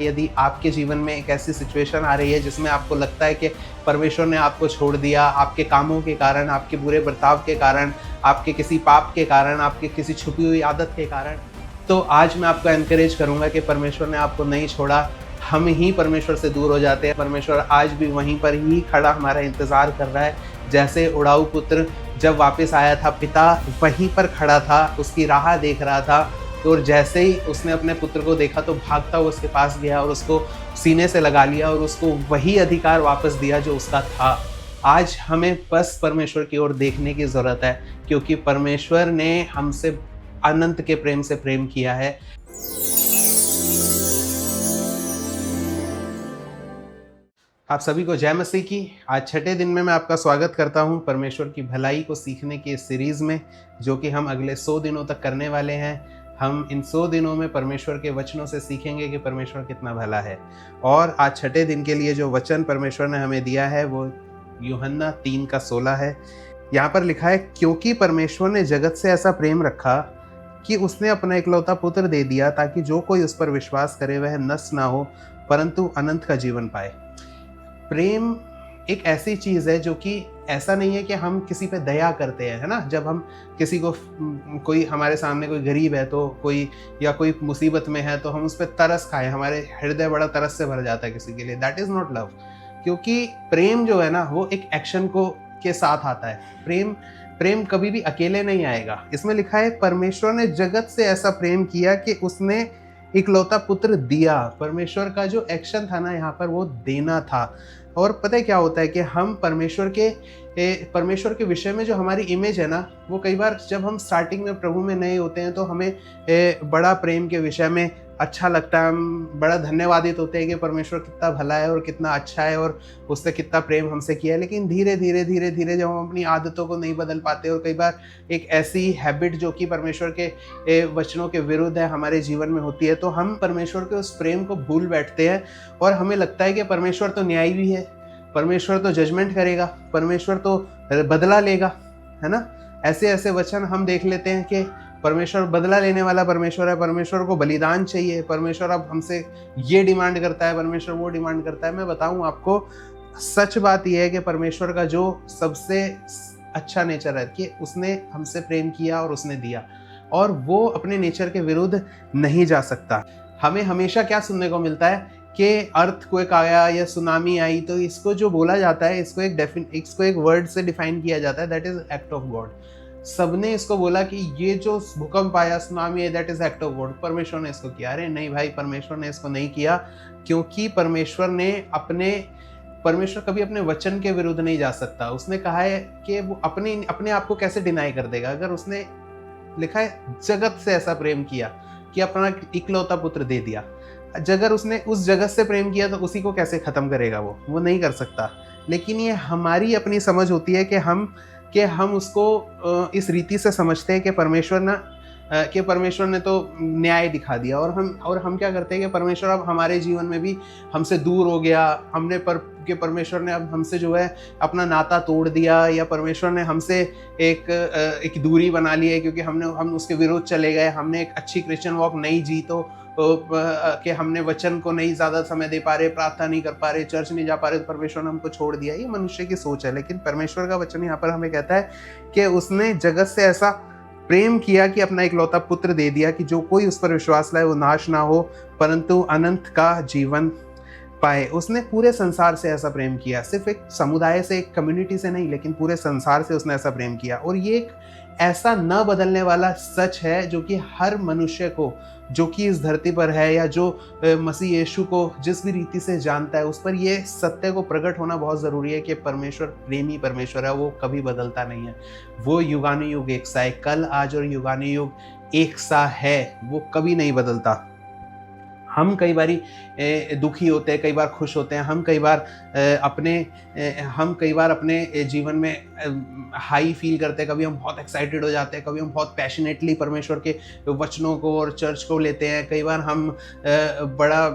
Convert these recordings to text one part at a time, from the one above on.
यदि आपके जीवन में एक ऐसी सिचुएशन आ रही है जिसमें आपको लगता है कि परमेश्वर ने आपको छोड़ दिया, आपके कामों के कारण, आपके बुरे बर्ताव के कारण, आपके किसी पाप के कारण, आपकी किसी छुपी हुई आदत के कारण, तो आज मैं आपको एनकरेज करूँगा कि परमेश्वर ने आपको नहीं छोड़ा। हम ही परमेश्वर से दूर हो जाते हैं। परमेश्वर आज भी वहीं पर ही खड़ा हमारा इंतज़ार कर रहा है। जैसे उड़ाऊ पुत्र जब वापस आया था, पिता वहीं पर खड़ा था, उसकी राह देख रहा था। और जैसे ही उसने अपने पुत्र को देखा तो भागता हुआ उसके पास गया और उसको सीने से लगा लिया और उसको वही अधिकार वापस दिया जो उसका था। आज हमें बस परमेश्वर की ओर देखने की ज़रूरत है, क्योंकि परमेश्वर ने हमसे अनंत के प्रेम से प्रेम किया है। आप सभी को जय मसीह की। आज छठे दिन में मैं आपका स्वागत करता हूं परमेश्वर की भलाई को सीखने की इस सीरीज़ में, जो कि हम अगले 100 दिनों तक करने वाले हैं। हम इन 100 दिनों में परमेश्वर के वचनों से सीखेंगे कि परमेश्वर कितना भला है। और आज छठे दिन के लिए जो वचन परमेश्वर ने हमें दिया है वो यूहन्ना 3:16 है। यहाँ पर लिखा है, क्योंकि परमेश्वर ने जगत से ऐसा प्रेम रखा कि उसने अपना इकलौता पुत्र दे दिया, ताकि जो कोई उस पर विश्वास करे वह नष्ट ना हो परंतु अनंत का जीवन पाए। प्रेम एक ऐसी चीज़ है जो कि ऐसा नहीं है कि हम किसी पे दया करते हैं, है ना। जब हम किसी को, कोई हमारे सामने कोई गरीब है तो कोई, या कोई मुसीबत में है तो हम उस पर तरस खाएं, हमारे हृदय बड़ा तरस से भर जाता है किसी के लिए। That is not love. क्योंकि प्रेम जो है ना वो एक एक्शन को के साथ आता है। प्रेम कभी भी अकेले नहीं आएगा। इसमें लिखा है, परमेश्वर ने जगत से ऐसा प्रेम किया कि उसने इकलौता पुत्र दिया। परमेश्वर का जो एक्शन था ना यहाँ पर, वो देना था। और पता है क्या होता है कि हम परमेश्वर के विषय में जो हमारी इमेज है ना, वो कई बार जब हम स्टार्टिंग में प्रभु में नए होते हैं तो हमें बड़ा प्रेम के विषय में अच्छा लगता है। हम बड़ा धन्यवादित होते हैं कि परमेश्वर कितना भला है और कितना अच्छा है और उसने कितना प्रेम हमसे किया है। लेकिन धीरे धीरे जब हम अपनी आदतों को नहीं बदल पाते और कई बार एक ऐसी हैबिट जो कि परमेश्वर के वचनों के विरुद्ध है हमारे जीवन में होती है, तो हम परमेश्वर के उस प्रेम को भूल बैठते हैं और हमें लगता है कि परमेश्वर तो न्यायी भी है, परमेश्वर तो जजमेंट करेगा, परमेश्वर तो बदला लेगा, है ना। ऐसे वचन हम देख लेते हैं कि परमेश्वर बदला लेने वाला परमेश्वर है, परमेश्वर को बलिदान चाहिए, परमेश्वर अब हमसे ये डिमांड करता है, परमेश्वर वो डिमांड करता है। मैं बताऊं आपको, सच बात यह है कि परमेश्वर का जो सबसे अच्छा नेचर है कि उसने हमसे प्रेम किया और उसने दिया, और वो अपने नेचर के विरुद्ध नहीं जा सकता। हमें हमेशा क्या सुनने को मिलता है कि अर्थक्वेक आया या सुनामी आई तो इसको जो बोला जाता है, इसको एक वर्ड से डिफाइन किया जाता है, that is act of God. सबने इसको बोला कि ये जो भूकंप आया, सुनामी है, that is act of God, परमेश्वर ने इसको किया। अरे नहीं भाई, परमेश्वर ने इसको नहीं किया, क्योंकि परमेश्वर कभी अपने वचन के विरुद्ध नहीं जा सकता। उसने कहा है कि वो अपने आप को कैसे डिनाई कर देगा। अगर उसने लिखा है जगत से ऐसा प्रेम किया कि अपना इकलौता पुत्र दे दिया, अगर उसने उस जगत से प्रेम किया तो उसी को कैसे खत्म करेगा? वो नहीं कर सकता। लेकिन ये हमारी अपनी समझ होती है कि हम उसको इस रीति से समझते हैं कि परमेश्वर ने तो न्याय दिखा दिया, और हम क्या करते हैं कि परमेश्वर अब हमारे जीवन में भी हमसे दूर हो गया, परमेश्वर ने अब हमसे जो है अपना नाता तोड़ दिया, या परमेश्वर ने हमसे एक दूरी बना ली है क्योंकि हम उसके विरुद्ध चले गए, हमने एक अच्छी क्रिश्चियन वॉक नहीं जी तो कि हमने वचन को नहीं ज़्यादा समय दे पा रहे, प्रार्थना नहीं कर पा रहे, चर्च नहीं जा पा रहे, तो परमेश्वर ने हमको छोड़ दिया। ये मनुष्य की सोच है। लेकिन परमेश्वर का वचन यहाँ पर हमें कहता है कि उसने जगत से ऐसा प्रेम किया कि अपना इकलौता पुत्र दे दिया, कि जो कोई उस पर विश्वास लाए वो नाश ना हो परंतु अनंत का जीवन पाए। उसने पूरे संसार से ऐसा प्रेम किया, सिर्फ एक समुदाय से, एक कम्युनिटी से नहीं, लेकिन पूरे संसार से उसने ऐसा प्रेम किया। और ये एक ऐसा न बदलने वाला सच है जो कि हर मनुष्य को, जो कि इस धरती पर है या जो मसीह यीशु को जिस भी रीति से जानता है, उस पर ये सत्य को प्रकट होना बहुत ज़रूरी है कि परमेश्वर प्रेमी परमेश्वर है, वो कभी बदलता नहीं है। वो युगानुयुग एक सा है, कल आज और युगानुयुग एक सा है, वो कभी नहीं बदलता। हम कई बारी दुखी होते हैं, कई बार खुश होते हैं, हम कई बार अपने जीवन में हाई फील करते हैं, कभी हम बहुत एक्साइटेड हो जाते हैं, कभी हम बहुत पैशनेटली परमेश्वर के वचनों को और चर्च को लेते हैं, कई बार हम बड़ा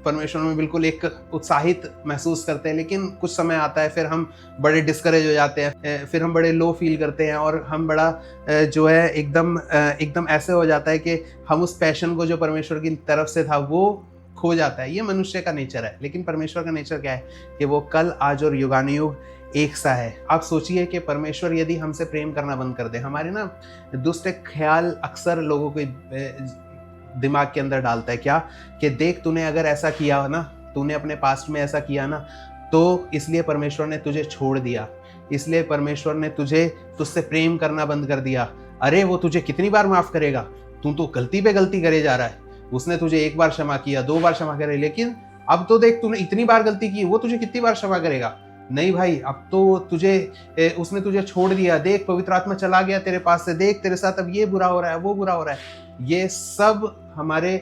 परमेश्वर में बिल्कुल एक उत्साहित महसूस करते हैं। लेकिन कुछ समय आता है फिर हम बड़े डिस्करेज हो जाते हैं, फिर हम बड़े लो फील करते हैं और हम बड़ा जो है एकदम ऐसे हो जाता है कि हम उस पैशन को जो परमेश्वर की तरफ से था वो खो जाता है, ये मनुष्य का नेचर है। लेकिन परमेश्वर का नेचर क्या है कि वो कल, आज और युगानुयुग एक सा है। आप सोचिए कि परमेश्वर यदि हमसे प्रेम करना बंद कर दे, हमारे ना दुष्ट एक ख्याल अक्सर लोगों के दिमाग के अंदर डालता है, क्या कि देख तूने अगर ऐसा किया हो ना, तूने अपने पास्ट में ऐसा किया ना, तो इसलिए परमेश्वर ने तुझे छोड़ दिया, इसलिए परमेश्वर ने तुझसे प्रेम करना बंद कर दिया। अरे वो तुझे कितनी बार माफ करेगा, तू तो गलती पे गलती करे जा रहा है। उसने तुझे एक बार क्षमा किया, 2 बार क्षमा करे, लेकिन अब तो देख तूने इतनी बार गलती की, वो तुझे कितनी बार क्षमा करेगा। नहीं भाई, अब तो उसने तुझे छोड़ दिया, देख पवित्र आत्मा चला गया तेरे पास से, देख तेरे साथ अब ये बुरा हो रहा है, वो बुरा हो रहा है। ये सब हमारे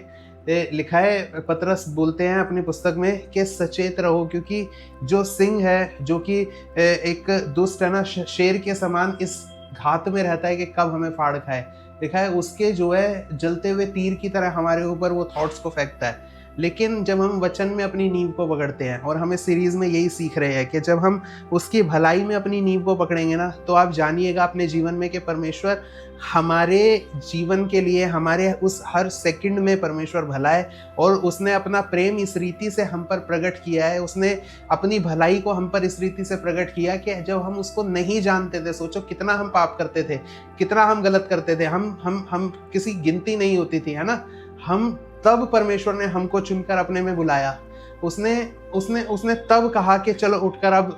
लिखा है, पतरस बोलते हैं अपनी पुस्तक में कि सचेत रहो, क्योंकि जो सिंह है, जो कि एक दुष्ट है ना, शेर के समान इस घात में रहता है कि कब हमें फाड़ खाए। लिखा है उसके जो है जलते हुए तीर की तरह हमारे ऊपर वो थॉट्स को फेंकता है। लेकिन जब हम वचन में अपनी नींव को पकड़ते हैं, और हम इस सीरीज में यही सीख रहे हैं कि जब हम उसकी भलाई में अपनी नींव को पकड़ेंगे ना, तो आप जानिएगा अपने जीवन में कि परमेश्वर हमारे जीवन के लिए, हमारे उस हर सेकंड में परमेश्वर भला है, और उसने अपना प्रेम इस रीति से हम पर प्रकट किया है, उसने अपनी भलाई को हम पर इस रीति से प्रकट किया कि जब हम उसको नहीं जानते थे, सोचो कितना हम पाप करते थे, कितना हम गलत करते थे, हम किसी गिनती नहीं होती थी, है ना। हम तब परमेश्वर ने हमको चुनकर अपने में बुलाया। उसने तब कहा कि चलो उठकर अब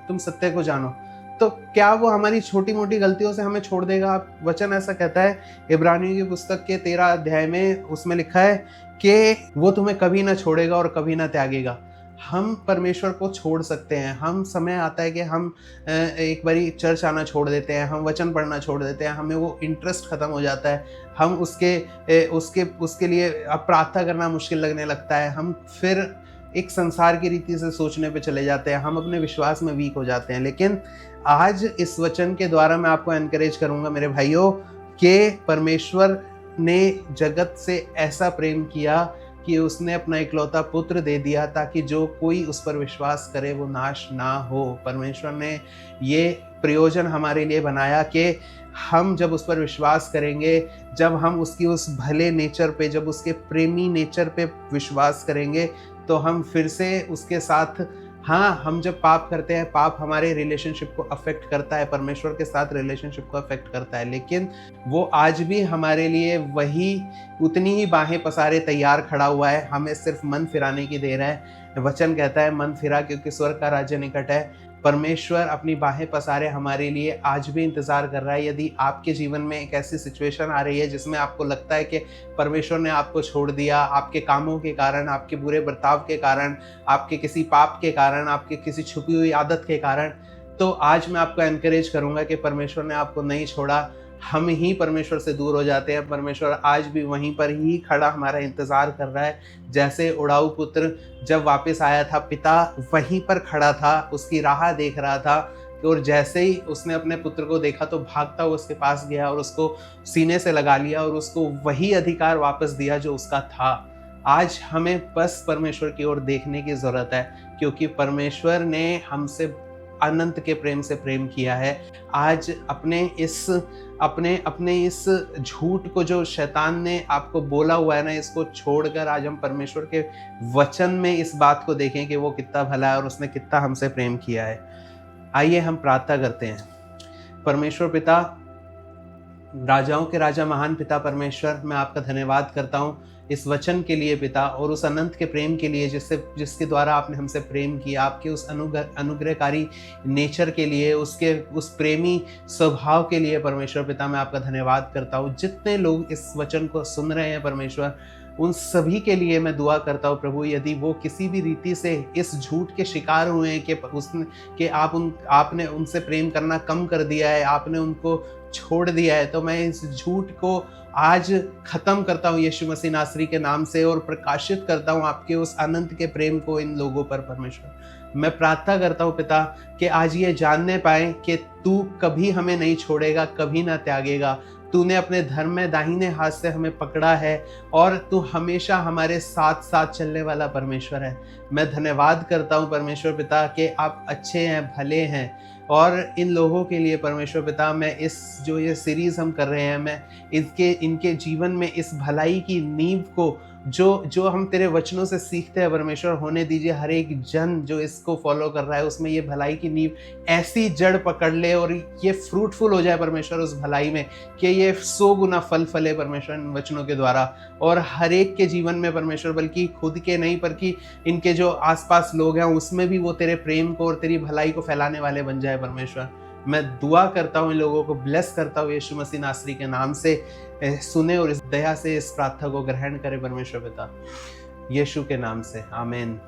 तुम सत्य को जानो। तो क्या वो हमारी छोटी मोटी गलतियों से हमें छोड़ देगा? वचन ऐसा कहता है इब्रानियों की पुस्तक के 13 अध्याय में, उसमें लिखा है कि वो तुम्हें कभी ना छोड़ेगा और कभी ना त्यागेगा। हम परमेश्वर को छोड़ सकते हैं। हम समय आता है कि हम एक बारी चर्च आना छोड़ देते हैं, हम वचन पढ़ना छोड़ देते हैं, हमें वो इंटरेस्ट खत्म हो जाता है, हम उसके लिए अब प्रार्थना करना मुश्किल लगने लगता है, हम फिर एक संसार की रीति से सोचने पे चले जाते हैं, हम अपने विश्वास में वीक हो जाते हैं। लेकिन आज इस वचन के द्वारा मैं आपको एनकरेज करूंगा मेरे भाइयों कि परमेश्वर ने जगत से ऐसा प्रेम किया कि उसने अपना इकलौता पुत्र दे दिया, ताकि जो कोई उस पर विश्वास करे वो नाश ना हो। परमेश्वर ने ये प्रयोजन हमारे लिए बनाया कि हम जब उस पर विश्वास करेंगे, जब हम उसकी उस भले नेचर पे, जब उसके प्रेमी नेचर पे विश्वास करेंगे, तो हम फिर से उसके साथ, हाँ, हम जब पाप करते हैं, पाप हमारे रिलेशनशिप को अफेक्ट करता है, परमेश्वर के साथ रिलेशनशिप को अफेक्ट करता है, लेकिन वो आज भी हमारे लिए वही उतनी ही बाहें पसारे तैयार खड़ा हुआ है, हमें सिर्फ मन फिराने की देर है। वचन कहता है मन फिरा क्योंकि स्वर्ग का राज्य निकट है। परमेश्वर अपनी बाहें पसारे हमारे लिए आज भी इंतजार कर रहा है। यदि आपके जीवन में एक ऐसी सिचुएशन आ रही है जिसमें आपको लगता है कि परमेश्वर ने आपको छोड़ दिया, आपके कामों के कारण, आपके बुरे बर्ताव के कारण, आपके किसी पाप के कारण, आपके किसी छुपी हुई आदत के कारण, तो आज मैं आपको एनकरेज करूंगा कि परमेश्वर ने आपको नहीं छोड़ा। हम ही परमेश्वर से दूर हो जाते हैं। परमेश्वर आज भी वहीं पर ही खड़ा हमारा इंतजार कर रहा है। जैसे उड़ाऊ पुत्र जब वापस आया था, पिता वहीं पर खड़ा था, उसकी राह देख रहा था, और जैसे ही उसने अपने पुत्र को देखा तो भागता हुआ उसके पास गया और उसको सीने से लगा लिया और उसको वही अधिकार वापस दिया जो उसका था। आज हमें बस परमेश्वर की ओर देखने की जरूरत है, क्योंकि परमेश्वर ने हमसे अनंत के प्रेम से प्रेम किया है। आज अपने इस झूठ को जो शैतान ने आपको बोला हुआ है ना, इसको छोड़कर आज हम परमेश्वर के वचन में इस बात को देखें कि वो कितना भला है और उसने कितना हमसे प्रेम किया है। आइए हम प्रार्थना करते हैं। परमेश्वर पिता, राजाओं के राजा, महान पिता परमेश्वर, मैं आपका धन्यवाद करता हूँ इस वचन के लिए पिता, और उस अनंत के प्रेम के लिए जिसके द्वारा आपने हमसे प्रेम किया, आपके उस अनुग्रहकारी नेचर के लिए, उस प्रेमी स्वभाव के लिए परमेश्वर पिता, मैं आपका धन्यवाद करता हूँ। जितने लोग इस वचन को सुन रहे हैं परमेश्वर, उन सभी के लिए मैं दुआ करता हूँ प्रभु, यदि वो किसी भी रीति से इस झूठ के शिकार हुए हैं कि आपने उनसे प्रेम करना कम कर दिया है, आपने उनको छोड़ दिया है, तो मैं इस झूठ को आज खत्म करता हूँ यीशु मसीह नासरी के नाम से, और प्रकाशित करता हूँ आपके उस अनंत के प्रेम को इन लोगों पर परमेश्वर। मैं प्रार्थना करता हूँ पिता कि आज ये जानने पाए कि तू कभी हमें नहीं छोड़ेगा, कभी ना त्यागेगा। तूने अपने धर्म में दाहिने हाथ से हमें पकड़ा है और तू हमेशा हमारे साथ साथ चलने वाला परमेश्वर है। मैं धन्यवाद करता हूँ परमेश्वर पिता कि आप अच्छे हैं, भले हैं, और इन लोगों के लिए परमेश्वर पिता, मैं ये सीरीज़ हम कर रहे हैं, मैं इनके जीवन में इस भलाई की नींव को जो जो हम तेरे वचनों से सीखते हैं परमेश्वर, होने दीजिए हर एक जन जो इसको फॉलो कर रहा है उसमें ये भलाई की नींव ऐसी जड़ पकड़ ले और ये फ्रूटफुल हो जाए परमेश्वर उस भलाई में, कि ये 100 गुना फल फले परमेश्वर इन वचनों के द्वारा, और हर एक के जीवन में परमेश्वर, बल्कि खुद के नहीं पर कि इनके जो आसपास लोग हैं उसमें भी वो तेरे प्रेम को और तेरी भलाई को फैलाने वाले बन जाए परमेश्वर। मैं दुआ करता हूँ, इन लोगों को ब्लेस करता हूँ यीशु मसीह नासरी के नाम से। सुने और इस दया से इस प्रार्थना को ग्रहण करे परमेश्वर पिता, यीशु के नाम से, आमीन।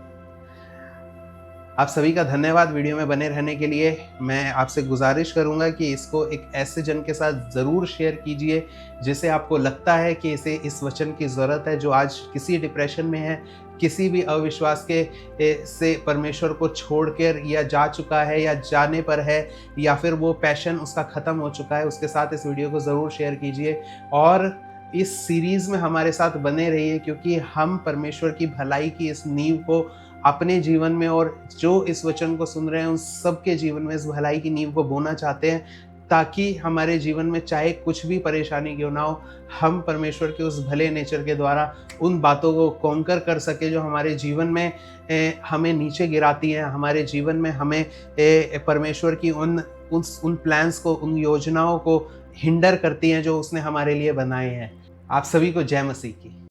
आप सभी का धन्यवाद वीडियो में बने रहने के लिए। मैं आपसे गुजारिश करूंगा कि इसको एक ऐसे जन के साथ ज़रूर शेयर कीजिए जिसे आपको लगता है कि इसे इस वचन की ज़रूरत है, जो आज किसी डिप्रेशन में है, किसी भी अविश्वास के से परमेश्वर को छोड़कर या जा चुका है या जाने पर है, या फिर वो पैशन उसका ख़त्म हो चुका है, उसके साथ इस वीडियो को ज़रूर शेयर कीजिए और इस सीरीज़ में हमारे साथ बने रहिए, क्योंकि हम परमेश्वर की भलाई की इस नींव को अपने जीवन में और जो इस वचन को सुन रहे हैं उन सबके जीवन में इस भलाई की नींव को बोना चाहते हैं, ताकि हमारे जीवन में चाहे कुछ भी परेशानी क्यों ना हो, हम परमेश्वर के उस भले नेचर के द्वारा उन बातों को कॉन्कर कर सके जो हमारे जीवन में हमें नीचे गिराती हैं, हमारे जीवन में हमें परमेश्वर की उन प्लान्स को, उन योजनाओं को हिंडर करती हैं जो उसने हमारे लिए बनाए हैं। आप सभी को जय मसीह की।